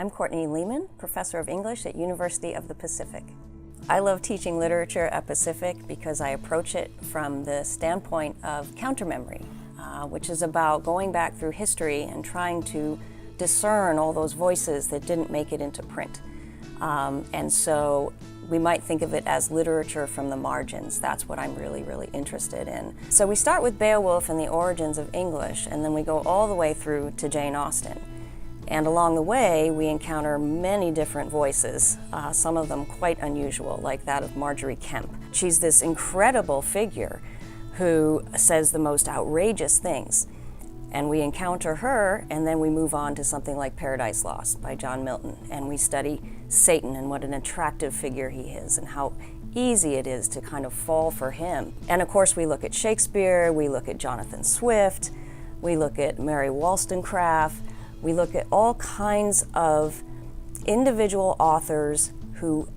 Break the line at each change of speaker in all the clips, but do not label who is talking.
I'm Courtney Lehmann, Professor of English at University of the Pacific. I love teaching literature at Pacific because I approach it from the standpoint of countermemory, which is about going back through history and trying to discern all those voices that didn't make it into print. And so we might think of it as literature from the margins. That's what I'm really interested in. So we start with Beowulf and the origins of English, and then we go all the way through to Jane Austen. And along the way, we encounter many different voices, some of them quite unusual, like that of Marjorie Kemp. She's this incredible figure who says the most outrageous things. And we encounter her, and then we move on to something like Paradise Lost by John Milton, and we study Satan and what an attractive figure he is and how easy it is to kind of fall for him. And of course, we look at Shakespeare, we look at Jonathan Swift, we look at Mary Wollstonecraft, we look at all kinds of individual authors who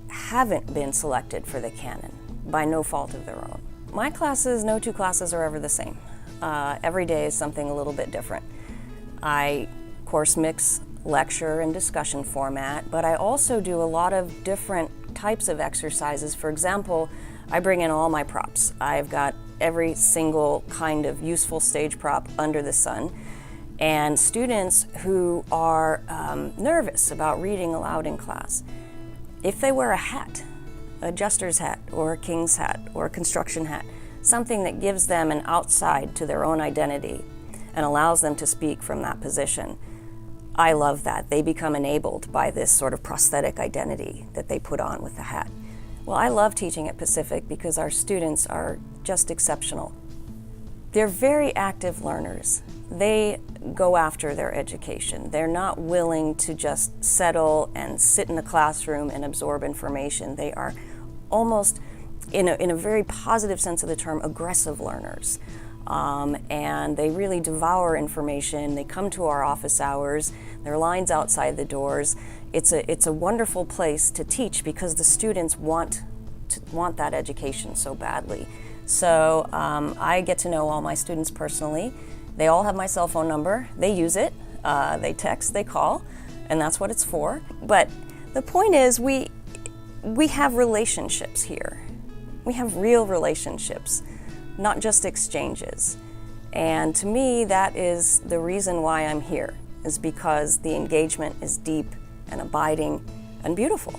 haven't been selected for the canon by no fault of their own. My classes, no two classes are ever the same. Every day is something a little bit different. I, of course, mix lecture and discussion format, but I also do a lot of different types of exercises. For example, I bring in all my props. I've got every single kind of useful stage prop under the sun. And students who are nervous about reading aloud in class, if they wear a hat, a jester's hat or a king's hat or a construction hat, something that gives them an outside to their own identity and allows them to speak from that position, I love that. They become enabled by this sort of prosthetic identity that they put on with the hat. Well, I love teaching at Pacific because our students are just exceptional. They're very active learners. They go after their education. They're not willing to just settle and sit in a classroom and absorb information. They are almost, in a very positive sense of the term, aggressive learners. And they really devour information. They come to our office hours. There are lines outside the doors. It's a wonderful place to teach because the students want that education so badly. So I get to know all my students personally. They all have my cell phone number. They use it. They text, they call, and that's what it's for. But the point is we have relationships here. We have real relationships, not just exchanges. And to me, that is the reason why I'm here, is because the engagement is deep and abiding and beautiful.